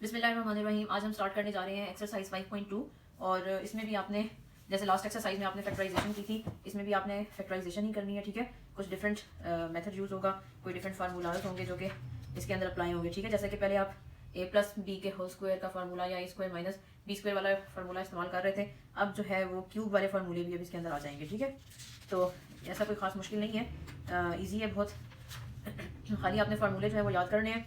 बिस्मिल्लाहिर्रहमानिर्रहीम। आज हम स्टार्ट करने जा रहे हैं एक्सरसाइज 5.2 और इसमें भी आपने जैसे लास्ट एक्सरसाइज में आपने फैक्टराइजेशन की थी, इसमें भी आपने फैक्टराइजेशन ही करनी है। ठीक है, कुछ डिफरेंट मेथड यूज़ होगा, कोई डिफरेंट फार्मूलाज होंगे जो कि इसके अंदर अप्लाई होंगे। ठीक है, जैसे कि पहले आप a प्लस बी के होल स्क्वायर का फार्मूला या a square minus B square वाला फार्मूला इस्तेमाल कर रहे थे, अब जो है वो क्यूब वाले फार्मूले भी अब इसके अंदर आ जाएंगे। ठीक है, तो ऐसा कोई खास मुश्किल नहीं है, ईजी है बहुत। खाली आपने फार्मूले जो है वो याद करने हैं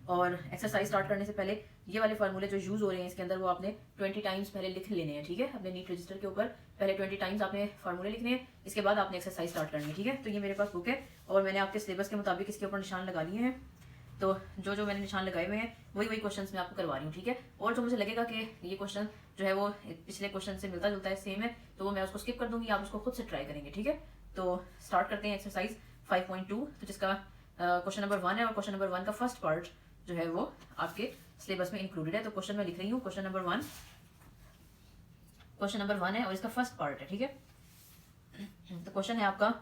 और एक्सरसाइज स्टार्ट करने से पहले ये वाले फार्मूले जो यूज़ हो रहे हैं इसके अंदर वो आपने 20 टाइम्स पहले लिख लेने हैं। ठीक है, अपने नीट रजिस्टर के ऊपर पहले 20 टाइम्स आपने फार्मूले लिखने हैं, इसके बाद आपने एक्सरसाइज स्टार्ट करनी है। ठीक है, तो ये मेरे पास बुक है और मैंने आपके सिलेबस के मुताबिक इसके ऊपर निशान लगा लिए हैं। तो जो जो मैंने निशान लगाए हुए हैं वही क्वेश्चन मैं आपको करवा रही हूँ। ठीक है, और जो मुझे लगेगा कि ये क्वेश्चन जो है वो पिछले क्वेश्चन से मिलता जुलता है, सेम है, तो वो मैं उसको स्किप कर दूंगी, आप उसको खुद से ट्राई करेंगे। ठीक है, तो स्टार्ट करते हैं एक्सरसाइज 5.2, तो जिसका क्वेश्चन नंबर 1 है और क्वेश्चन नंबर 1 का फर्स्ट पार्ट जो है वो आपके सिलेबस में इंक्लूडेड है। तो क्वेश्चन मैं लिख रही हूँ, क्वेश्चन नंबर 1 है और इसका फर्स्ट पार्ट है। ठीक है, तो क्वेश्चन है आपका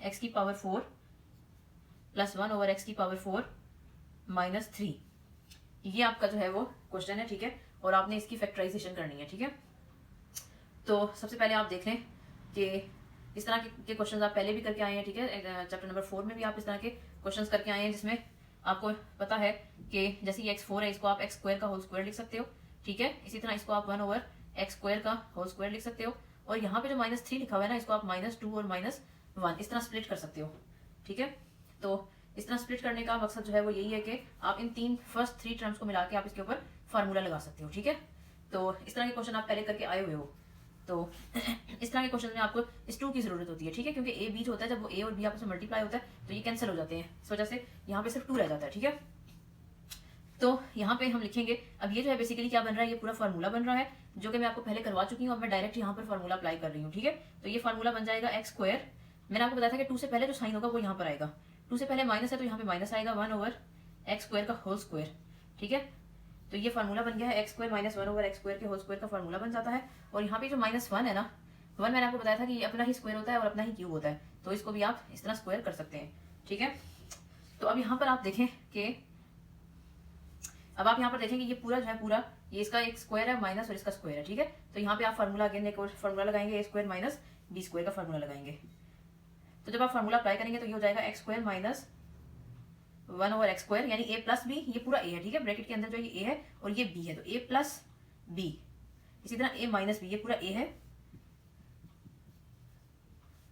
x की पावर 4 प्लस 1 ओवर x की पावर 4 माइनस 3, ये आपका जो है वो क्वेश्चन है। ठीक है, और आपने इसकी फैक्टराइजेशन करनी है। ठीक है, तो सबसे पहले आप देख लें कि इस तरह के क्वेश्चंस आप पहले भी करके आए हैं। ठीक है, चैप्टर नंबर 4 में भी आप इस तरह के क्वेश्चंस करके आए हैं, जिसमें आपको पता है कि जैसे ये x4 है, इसको आप x स्क्वायर का होल स्क्वायर लिख सकते हो। ठीक है, इसी तरह इसको आप 1 ओवर x स्क्वायर का होल स्क्वायर लिख सकते हो, और यहाँ पे जो -3 लिखा हुआ है ना, इसको आप -2 और -1 इस तरह स्प्लिट कर सकते हो। ठीक है, तो इस तरह स्प्लिट करने का मकसद जो है वो यही है कि आप इन तीन फर्स्ट 3 टर्म्स को मिला के आप इसके ऊपर फार्मूला लगा सकते हो। ठीक है, तो इस तरह के क्वेश्चन आप पहले करके आए हुए हो, तो इस तरह के क्वेश्चन में आपको इस 2 की जरूरत होती है। ठीक है, क्योंकि ए बी जो होता है, जब वो ए और बी आपस में मल्टीप्लाई होता है तो ये कैंसिल हो जाते हैं, इस वजह से यहाँ पे सिर्फ 2 रह जाता है। ठीक है, तो यहाँ पे हम लिखेंगे, अब ये जो है बेसिकली क्या बन रहा है, ये पूरा फार्मूला बन रहा है जो कि मैं आपको पहले करवा चुकी हूँ। अब मैं डायरेक्ट यहाँ पर फार्मूला अप्लाई कर रही हूँ। ठीक है, तो ये फार्मूला बन जाएगा एक्स स्क्वायर, मैंने आपको बताया था कि 2 से पहले जो साइन होगा वो यहाँ पर आएगा, 2 से पहले माइनस है तो यहाँ पे माइनस आएगा, 1 ओवर एक्स स्क्वायर का होल स्क्वायर। ठीक है, तो ये फार्मूला बन गया है, x square minus 1 over x square के होल स्क्वायर का फार्मूला बन जाता है। और यहाँ पे जो -1 है ना, 1 मैंने आपको बताया था कि ये अपना ही स्क्वायर होता है और अपना ही क्यूब होता है, तो इसको भी आप इस तरह स्क्वायर कर सकते हैं। ठीक है, तो अब यहाँ पर आप देखें कि अब आप यहाँ पर देखेंगे ये पूरा जो है पूरा ये इसका एक स्क्वायर है माइनस और इसका स्क्वायर है। ठीक है, तो यहाँ पे आप फार्मूला अगेन एक और फार्मूला लगाएंगे, ए स्क्वायर माइनस बी स्क्वायर का फार्मूला लगाएंगे। तो जब आप फार्मूला अप्लाई करेंगे तो ये हो जाएगा x square minus 1 over x square, यानी a प्लस बी, ये पूरा a है। ठीक है, ब्रैकेट के अंदर जो ये a है और ये b है, तो a प्लस बी, इसी तरह a माइनस बी, ये पूरा a है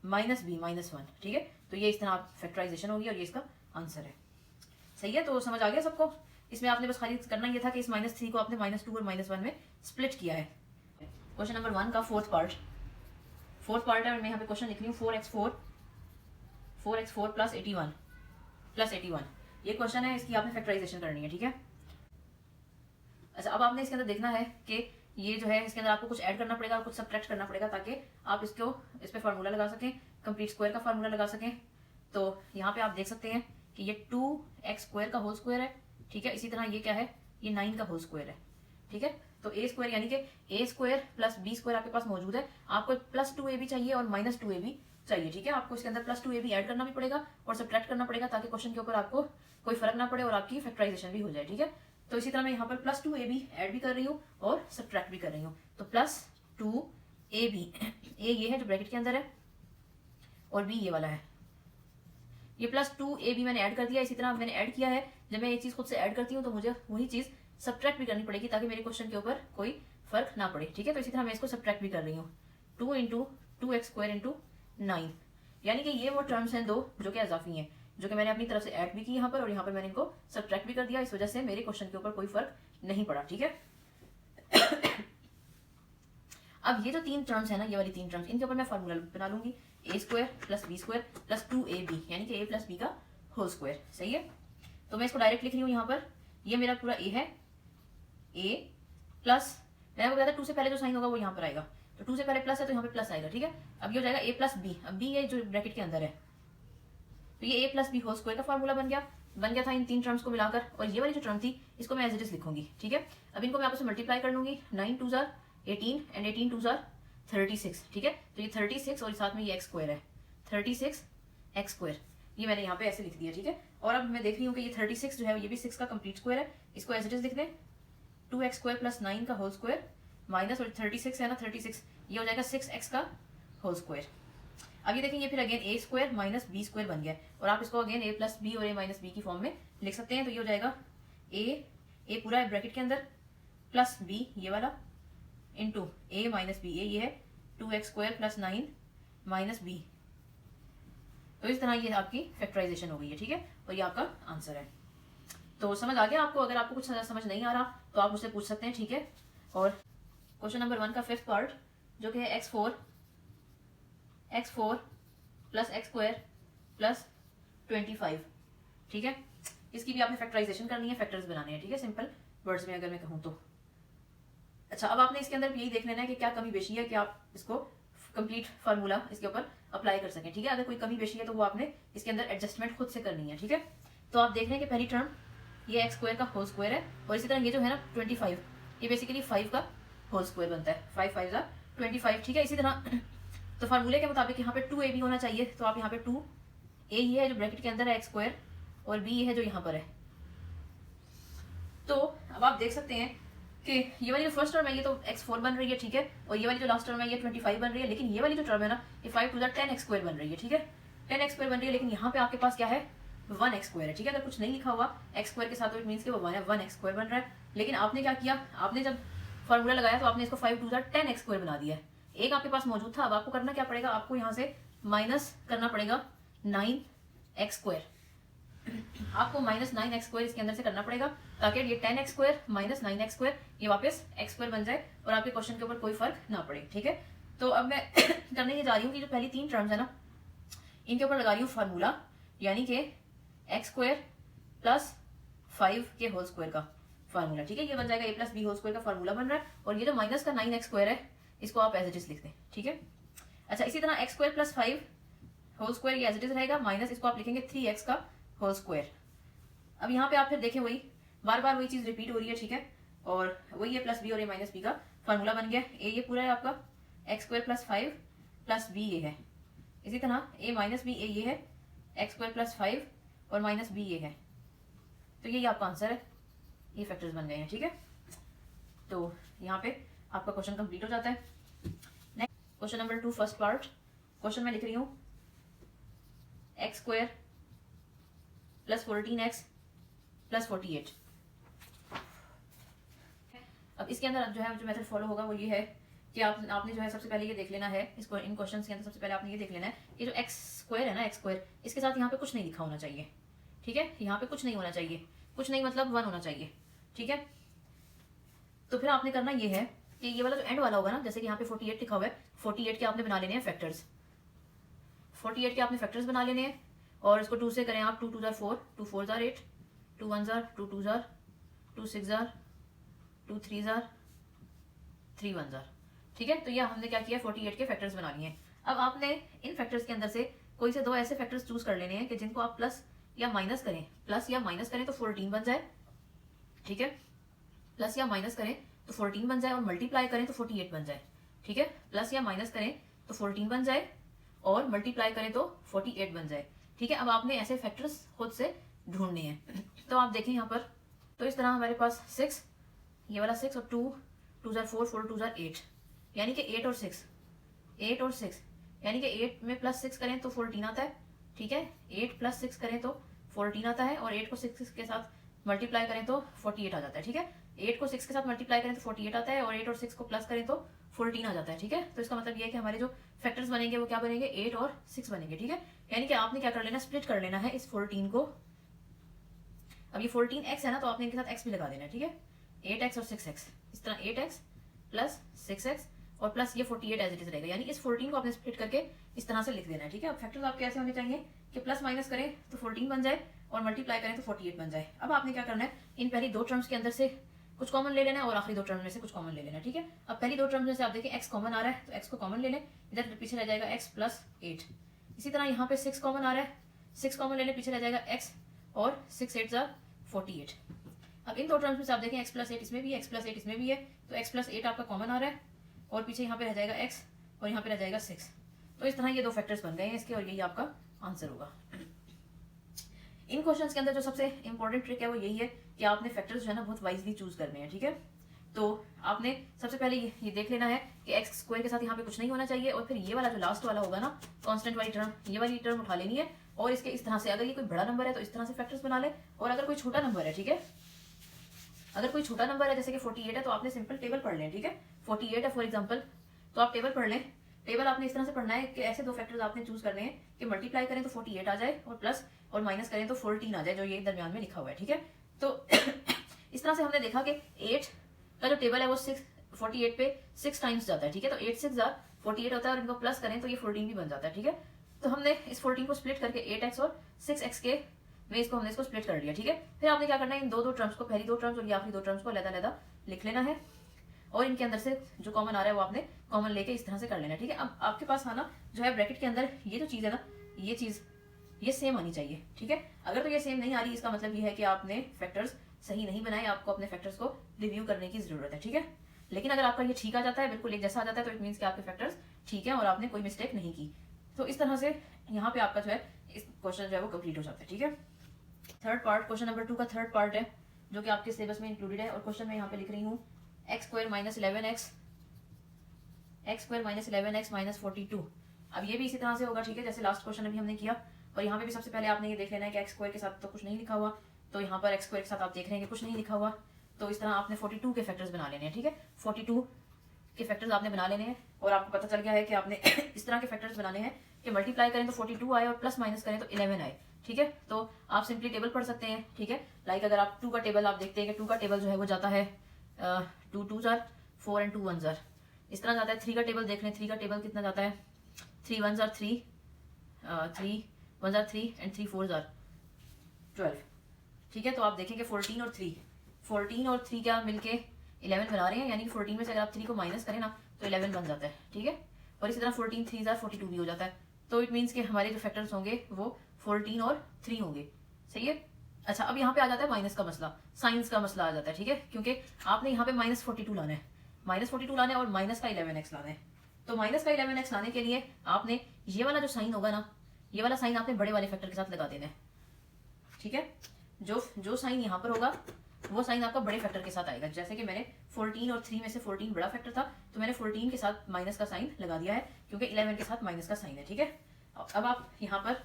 माइनस बी माइनस 1। ठीक है, तो ये इस तरह आप फैक्टराइजेशन होगी और ये इसका आंसर है। सही है, तो समझ आ गया सबको। इसमें आपने बस खाली करना ये था कि इस -3 को आपने -2 और -1 में स्प्लिट किया है। क्वेश्चन नंबर 1 का फोर्थ पार्ट है, और मैं यहाँ पे क्वेश्चन लिख रही हूँ 4x4 प्लस 81 ये क्वेश्चन है, इसकी आपने फैक्टराइजेशन करनी है। ठीक है, अच्छा अब आपने इसके अंदर देखना है कि ये जो है इसके अंदर आपको कुछ ऐड करना पड़ेगा और कुछ सब्ट्रैक्ट करना पड़ेगा, ताकि आप इस पे फार्मूला लगा सकें, कंप्लीट स्क्वायर का फार्मूला लगा सकें। तो यहाँ पे आप देख सकते हैं कि ये 2x स्क्वायर का होल स्क्वायर है। ठीक है, इसी तरह ये क्या है, ये 9 का होल स्क्वायर है। ठीक है, तो a स्क्वायर यानी कि a square plus b square आपके पास मौजूद है, आपको +2ab चाहिए और -2ab चाहिए। ठीक है, आपको इसके अंदर +2ab ऐड करना भी पड़ेगा और सब्ट्रैक्ट करना पड़ेगा, ताकि क्वेश्चन के ऊपर आपको कोई फर्क ना पड़े और आपकी फैक्टराइजेशन भी हो जाए। ठीक है, तो इसी तरह मैं यहाँ पर +2ab ऐड भी कर रही हूँ और सब्ट्रैक्ट भी कर रही हूँ। तो +2ab, a ये है जो ब्रैकेट के अंदर है और b ये वाला है, ये +2ab मैंने ऐड कर दिया। इसी तरह मैंने ऐड किया है, जब मैं एक चीज खुद से ऐड करती हूँ तो मुझे वही चीज सब्ट्रैक्ट भी करनी पड़ेगी, ताकि मेरे क्वेश्चन के ऊपर कोई फर्क ना पड़े। ठीक है, तो इसी तरह मैं इसको सब्ट्रैक्ट भी कर रही हूँ, 2 इंटू 2x स्क्वायर इंटू 9, यानी कि ये वो टर्म्स हैं 2 जो कि इजाफी हैं, जो कि मैंने अपनी तरफ से ऐड भी की यहाँ पर और यहाँ पर मैंने इनको सब्ट्रैक्ट भी कर दिया। इस वजह से मेरे क्वेश्चन के ऊपर कोई फर्क नहीं पड़ा। ठीक है, अब ये जो 3 टर्म्स है ना, ये वाली 3 टर्म्स, इनके ऊपर मैं फार्मूला बना लूंगी, a square plus B square plus 2ab, यानी कि a प्लस बी का होल स्क्वायर। सही है, तो मैं इसको डायरेक्ट लिख रही हूँ यहाँ पर, ये मेरा पूरा a है, a प्लस, मैंने आपको बताया था 2 से पहले जो साइन होगा वो यहाँ पर आएगा, तो 2 से पहले प्लस है तो यहाँ पे प्लस आएगा। ठीक है, अब ये हो जाएगा a प्लस बी, अब b ये जो ब्रैकेट के अंदर है, तो ये a plus B whole square का फार्मूला बन गया था इन 3 टर्म्स को मिलाकर, और ये वाली जो टर्म थी इसको मैं एज इट इज लिखूंगी। ठीक है, अब इनको मैं आपस में मल्टीप्लाई कर लूंगी, 9 2 जार 18 एंड 18 2 जार 36। ठीक है, तो ये 36 और साथ में ये एक्स स्क्वायर है, 36 एक्स स्क्वायर, ये मैंने यहाँ पे ऐसे लिख दिया। ठीक है, और अब मैं देख रही हूँ कि ये 36 जो है ये भी 6 का कंप्लीट स्क्वायर है, इसको एज इट इज लिख दें, 2x स्क्वायर प्लस 9 का होल स्क्वायर माइनस, और 36 है ना, 36 ये हो जाएगा 6x का होल स्क्वायर। अब ये देखेंगे फिर अगेन ए स्क्वायर माइनस बी स्क्वायर बन गया, और आप इसको अगेन ए प्लस बी और ए माइनस बी की फॉर्म में लिख सकते हैं। तो ये हो जाएगा ए पूरा है ब्रैकेट के अंदर प्लस बी ये वाला इंटू ए माइनस बी, ये है 2x square plus 9 minus B. तो इस तरह ये आपकी फैक्टराइजेशन हो गई है, ठीक है, और ये आपका आंसर है। तो समझ आ गया आपको? अगर आपको कुछ समझ नहीं आ रहा तो आप मुझसे पूछ सकते हैं, ठीक है। और क्वेश्चन नंबर 1 का 5th पार्ट जो कि है x4 plus x square plus 25, ठीक है। इसकी भी आपने फैक्टराइजेशन करनी है, फैक्टर्स बनाने हैं, ठीक है, सिंपल वर्ड्स में अगर मैं कहूँ तो। अच्छा, अब आपने इसके अंदर यही देख लेना है कि क्या कमी बेशी है कि आप इसको कंप्लीट फार्मूला इसके ऊपर अप्लाई कर सकें, ठीक है। अगर कोई कमी बेशी है तो वो आपने इसके अंदर एडजस्टमेंट खुद से करनी है, ठीक है। तो आप देख रहे हैं कि पहली टर्म ये x स्क्वायर का होल स्क्वायर है, और इसी तरह ये जो है ना 25, ये बेसिकली 5 का होल स्क्वायर बनता है, 5 5 25, ठीक है। इसी तरह तो फार्मूले के मुताबिक यहाँ पे 2a भी होना चाहिए, तो आप यहाँ पे 2a ही है जो ब्रैकेट के अंदर है x स्क्वायर, और b है जो यहाँ पर है। तो अब आप देख सकते हैं कि ये वाली जो फर्स्ट टर्म है ये तो x4 बन रही है, ठीक है, और ये वाली जो लास्ट टर्म है ये 25 बन रही है, लेकिन ये वाली जो टर्म है ना ये 5 to the 10x स्क्वायर बन रही है, ठीक है, 10x स्क्वायर बन रही है। लेकिन यहाँ पे आपके पास क्या है, 1x स्क्वायर है, ठीक है। अगर कुछ नहीं लिखा हुआ x स्क्वायर के साथ तो इट मींस कि वो 1x स्क्वायर बन रहा है। लेकिन आपने क्या किया, आपने जब फार्मूला लगाया तो आपने इसको 5 to the 10x स्क्वायर बना दिया है। एक आपके पास मौजूद था, अब आपको करना क्या पड़ेगा, आपको यहाँ से माइनस करना पड़ेगा 9x स्क्वायर, आपको माइनस 9x स्क्वायर इसके अंदर से करना पड़ेगा, ताकि ये 10x square minus 9x square ये वापस x स्क्वायर बन जाए और आपके क्वेश्चन के ऊपर कोई फर्क ना पड़े, ठीक है। तो अब मैं करने ये जा रही हूँ कि जो पहली 3 टर्म्स है ना इनके ऊपर लगा रही हूँ फार्मूला, यानी कि x स्क्वायर प्लस 5 के होल स्क्वायर का फार्मूला, ठीक है। ये बन जाएगा a plus B whole square का फार्मूला बन रहा है, और ये जो माइनस का 9x स्क्वायर है इसको आप एज इट इज लिख दें, ठीक है। अच्छा, इसी तरह x square plus 5 whole square ये एज इट इज रहेगा, माइनस इसको आप लिखेंगे 3x का होल स्क्वायर। अब यहाँ पे आप फिर देखें वही बार बार वही चीज रिपीट हो रही है, ठीक है, और वही है प्लस बी और ए माइनस बी का फार्मूला बन गया। ए ये पूरा है आपका X square plus 5 plus B ये है, इसी तरह ए माइनस बी ए ये है एक्स स्क्वायर प्लस 5 और माइनस बी ये है। तो यही आपका आंसर है, ये फैक्टर्स बन गए हैं, ठीक है। तो यहाँ पे आपका क्वेश्चन कंप्लीट हो जाता है। Next question number 2 first part, question मैं लिख रही हूँ x square plus 14x plus 48। अब इसके अंदर जो है जो मेथड फॉलो होगा वो ये है कि आपने जो है सबसे पहले ये देख लेना है, इसको इन क्वेश्चंस के अंदर सबसे पहले आपने ये देख लेना है कि जो एक्स स्क्वायर है ना, एक्स स्क्वायर इसके साथ यहाँ पे कुछ नहीं लिखा होना चाहिए, ठीक है। यहाँ पे कुछ नहीं होना चाहिए, कुछ नहीं मतलब 1 होना चाहिए, ठीक है। तो फिर आपने करना ये है कि ये वाला जो एंड वाला होगा ना, जैसे कि यहाँ पे 48 लिखा हुआ है, 48 के आपने बना लेने हैं फैक्टर्स, 48 के आपने फैक्टर्स बना लेने हैं, और इसको 2 से करें आप, 2 2 4, 2 4 8, 2 1 2 2 2 6 2 3 3 1, ठीक है। तो ये हमने क्या किया, 48 के फैक्टर्स बना लिए हैं। अब आपने इन फैक्टर्स के अंदर से कोई से 2 ऐसे फैक्टर्स चूज कर लेने हैं कि जिनको आप प्लस या माइनस करें, प्लस या माइनस करें तो 14 बन जाए, ठीक है। प्लस या माइनस करें तो 14 बन जाए, और मल्टीप्लाई करें तो 48 बन जाए, ठीक है। प्लस या माइनस करें तो 14 बन जाए और मल्टीप्लाई करें तो 48 बन जाए, ठीक है। अब आपने ऐसे फैक्टर्स खुद से ढूंढने हैं। तो आप देखें यहाँ पर, तो इस तरह हमारे पास 6, ये वाला 6 और 2 2 4 4 2 8, यानी कि 8 और 6, 8 और 6, यानी कि 8 में प्लस 6 करें तो 14 आता है, ठीक है। 8 प्लस 6 करें तो 14 आता है, और 8 को 6 के साथ मल्टीप्लाई करें तो 48 आ जाता है, ठीक है। 8 को 6 के साथ मल्टीप्लाई करें तो 48 आता है, और 8 और 6 को प्लस करें तो 14 आ जाता है, ठीक है। तो इसका मतलब ये है कि हमारे जो फैक्टर्स बनेंगे वो क्या बनेंगे, 8 और 6 बनेंगे, ठीक है। यानी कि आपने क्या कर लेना, स्प्लिट कर लेना है इस 14 को। अब ये 14x है ना, तो आपने इनके साथ x भी लगा देना है, ठीक है। 8x और 6x, इस तरह 8x प्लस 6x और प्लस ये 48 एज इट इज रहेगा, यानी इस 14 को आपने स्प्लिट करके इस तरह से लिख देना है, ठीक है। अब फैक्टर्स आपके ऐसे होने चाहिए कि प्लस माइनस करें तो 14 बन जाए और मल्टीप्लाई करें तो 48 बन जाए। अब आपने क्या करना है, इन पहली 2 टर्म्स के अंदर से कुछ कॉमन ले लेना है और आखिरी 2 टर्म में से कुछ कॉमन ले लेना है, ठीक है। अब पहली 2 टर्म्स में से आप देखिए x कॉमन आ रहा है, तो x को कॉमन ले लें, इधर पीछे रह जाएगा x प्लस 8। इसी तरह यहाँ पे 6 कॉमन आ रहा है, 6 कॉमन ले लें, पीछे रह जाएगा x और 6 8 48। अब इन 2 टर्म्स में से आप देखें x प्लस 8 इसमें भी है, x प्लस 8 इसमें भी है, तो x प्लस 8 आपका कॉमन आ रहा है, और पीछे यहाँ पे रह जाएगा x और यहाँ पे रह जाएगा 6। तो इस तरह ये 2 फैक्टर्स बन गए हैं इसके, और यही आपका आंसर होगा। इन क्वेश्चंस के अंदर जो सबसे इंपॉर्टेंट ट्रिक है वो यही है कि आपने फैक्टर्स जो है ना बहुत वाइजली चूज करने हैं, ठीक है। तो आपने सबसे पहले ये देख लेना है कि एक्स स्क्वायर के साथ यहाँ पे कुछ नहीं होना चाहिए, और फिर ये वाला जो लास्ट वाला होगा ना कांस्टेंट वाली टर्म, ये वाली टर्म उठा लेनी है, और इसके इस तरह से, अगर ये कोई बड़ा नंबर है तो इस तरह से फैक्टर्स बना ले, और अगर कोई छोटा नंबर है, ठीक है, अगर कोई छोटा नंबर है जैसे कि 48 है तो आपने सिंपल टेबल पढ़ लें, ठीक है। 48 है फॉर एग्जाम्पल, तो आप टेबल पढ़ लें। टेबल आपने इस तरह से पढ़ना है कि ऐसे दो फैक्टर्स आपने चूज करने हैं कि मल्टीप्लाई करें तो 48 आ जाए, और प्लस और माइनस करें तो 14 आ जाए, जो ये दरमियान में लिखा हुआ है, ठीक है। तो इस तरह से हमने देखा कि 8 का जो टेबल है वो 48 पे 6 टाइम्स जाता है, ठीक है। तो 8 6 48 होता है, और इनको प्लस करें तो ये 14 भी बन जाता है, ठीक है। तो हमने इस 14 को स्प्लिट करके 8x और 6x के में हमने इसको स्प्लिट कर लिया, ठीक है। फिर आपने क्या करना है, इन दो टर्म्स को, पहली दो टर्म्स और ये आखिरी दो टर्म्स को अलग-अलग लिख लेना है, और इनके अंदर से जो कॉमन आ रहा है वो आपने कॉमन लेके इस तरह से कर लेना है, ठीक है। अब आपके पास आना जो है ब्रैकेट के अंदर ये जो चीज है ना, ये चीज ये सेम आनी चाहिए, ठीक है। अगर तो ये सेम नहीं आ रही, इसका मतलब ये है कि आपने फैक्टर्स सही नहीं बनाए, आपको अपने फैक्टर्स को रिव्यू करने की जरूरत है, ठीक है। लेकिन अगर आपका ये ठीक आ जाता है, बिल्कुल एक जैसा आ जाता है, तो इट मीन्स कि आपके फैक्टर्स ठीक है और आपने कोई मिस्टेक नहीं की। तो इस तरह से यहाँ पे आपका जो है इस क्वेश्चन जो है वो कंप्लीट हो जाता है, ठीक है। थर्ड पार्ट, क्वेश्चन नंबर 2 का थर्ड पार्ट है जो कि आपके सिलेबस में इंक्लूडेड है, और क्वेश्चन में यहाँ पे लिख रही हूँ x square minus 11x minus 42। अब ये भी इसी तरह से होगा, ठीक है, जैसे लास्ट क्वेश्चन अभी हमने किया। और यहाँ पे भी सबसे पहले आपने ये देख लेना है कि एक्स स्क्वायर के साथ तो कुछ नहीं लिखा हुआ, तो यहाँ पर एक्स स्क्वायर के साथ आप देख रहे हैं कि कुछ नहीं लिखा हुआ, तो इस तरह आपने 42 के फैक्टर्स बना लेने हैं, ठीक है। 42 के फैक्टर्स आपने बना लेने हैं, और आपको पता चल गया है कि आपने इस तरह के फैक्टर्स बनाने हैं कि मल्टीप्लाई करें तो 42 आए और प्लस माइनस करें तो 11 आए, ठीक है। तो आप सिंपली टेबल पढ़ सकते हैं, ठीक है। लाइक अगर आप 2 का टेबल आप देखते हैं कि 2 का टेबल जो है वो जाता है 2 2 जार 4 एंड 2 1 जार, इस तरह जाता है। 3 का टेबल देख लें, 3 का टेबल कितना जाता है 3 1 जार 3, 3 1 जार 3 एंड 3 4 जार 12, ठीक है। तो आप देखेंगे 14 और 3 क्या मिलके 11 बना रहे हैं, यानी कि 14 में से अगर आप 3 को माइनस करें ना तो 11 बन जाता है, ठीक है। और इसी तरह 14 3 जार 42 भी हो जाता है। तो इट मीन्स कि हमारे जो फैक्टर्स होंगे वो 14 और 3 होंगे, सही है। अच्छा, अब यहाँ पे आ जाता है माइनस का मसला, साइंस का मसला आ जाता है, ठीक है, क्योंकि आपने यहाँ पे माइनस 42 लाना है, और माइनस का 11x लाना है। तो माइनस का 11x लाने के लिए आपने ये वाला जो साइन होगा ना, ये वाला साइन आपने बड़े वाले फैक्टर के साथ लगा देना है, ठीक है। जो साइन यहाँ पर होगा वो साइन आपका बड़े फैक्टर के साथ आएगा। जैसे कि मैंने 14 और 3 में से 14 बड़ा फैक्टर था, तो मैंने 14 के साथ माइनस का साइन लगा दिया है, क्योंकि 11 के साथ माइनस का साइन है, ठीक है। अब आप यहाँ पर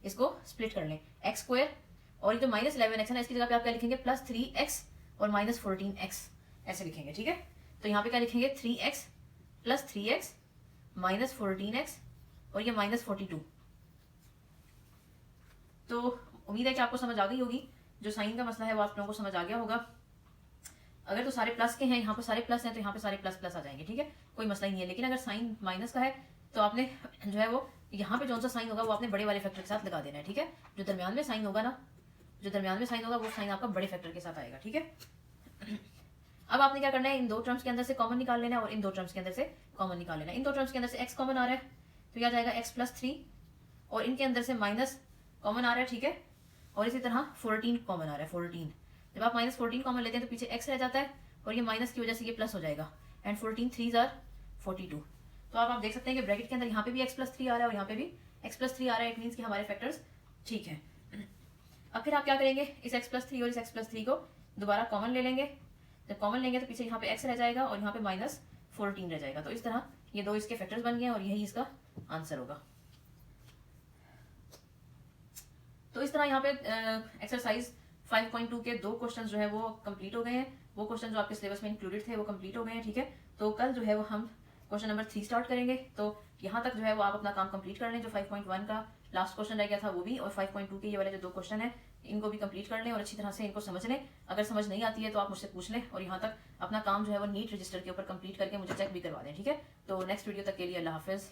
इसको स्प्लिट कर लें, एक्स स्क्वायर और ये जो माइनस 11x है ना, इसकी जगह पे आप क्या लिखेंगे प्लस 3x और माइनस 14x, ऐसे लिखेंगे, ठीक है। तो यहाँ पे क्या लिखेंगे 3x plus 3x minus 14x और ये माइनस 42। तो उम्मीद है कि आपको समझ आ गई होगी, जो साइन का मसला है वो आप लोगों को समझ आ गया होगा। अगर तो सारे प्लस के हैं, यहाँ पे सारे प्लस हैं, तो यहाँ पे सारे प्लस प्लस आ जाएंगे, ठीक है, कोई मसला ही नहीं है। लेकिन अगर साइन माइनस का है तो आपने जो है वो यहाँ पे जो सा साइन होगा वो आपने बड़े वाले फैक्टर के साथ लगा देना है, ठीक है। जो दरमियान में साइन होगा ना, वो साइन आपका बड़े फैक्टर के साथ आएगा, ठीक है। अब आपने क्या करना है, इन दो टर्म्स के अंदर से कॉमन निकाल लेना है और इन दो टर्म्स के अंदर से कॉमन निकाल लेना है। इन दो टर्म्स के अंदर से एक्स कॉमन आ रहा है तो क्या जाएगा एक्स प्लस 3, और इनके अंदर से माइनस कॉमन आ रहा है, ठीक है। और इसी तरह 14 कॉमन आ रहा है, 14। जब आप माइनस 14 कॉमन लेते हैं तो पीछे एक्स रह जाता है और ये माइनस की वजह से ये प्लस हो जाएगा, एंड 14 3 जार 42। तो आप देख सकते हैं कि ब्रैकेट के अंदर यहाँ पे भी एक्स प्लस 3 आ रहा है और यहाँ पे भी एक्स प्लस 3 आ रहा है। इट मीन्स कि हमारे फैक्टर्स ठीक है। अब फिर आप क्या करेंगे, इस एक्स प्लस 3 और इस एक्स प्लस 3 को दोबारा कॉमन ले लेंगे। जब कॉमन लेंगे तो पीछे यहाँ पे एक्स रह जाएगा और यहाँ पे माइनस 14 रह जाएगा। तो इस तरह ये दो इसके फैक्टर्स बन गए और यही इसका आंसर होगा। तो इस तरह यहाँ पे एक्सरसाइज 5.2 के दो क्वेश्चन जो है वो कंप्लीट हो गए हैं। वो क्वेश्चन जो आपके सिलेबस में इंक्लूडेड थे वो कंप्लीट हो गए हैं, ठीक है। तो कल जो है वो हम क्वेश्चन नंबर 3 स्टार्ट करेंगे। तो यहाँ तक जो है वो आप अपना काम कंप्लीट कर लें। जो 5.1 का लास्ट क्वेश्चन रह गया था वो भी, और 5.2 के ये वाले जो दो क्वेश्चन है इनको भी कंप्लीट कर लें और अच्छी तरह से इनको समझ लें। अगर समझ नहीं आती है तो आप मुझसे पूछ लें, और यहाँ तक अपना काम जो है वो नीट रजिस्टर के ऊपर कंप्लीट करके मुझे चेक भी करवा दें, ठीक है। तो नेक्स्ट वीडियो तक के लिए अल्लाह हाफिज़।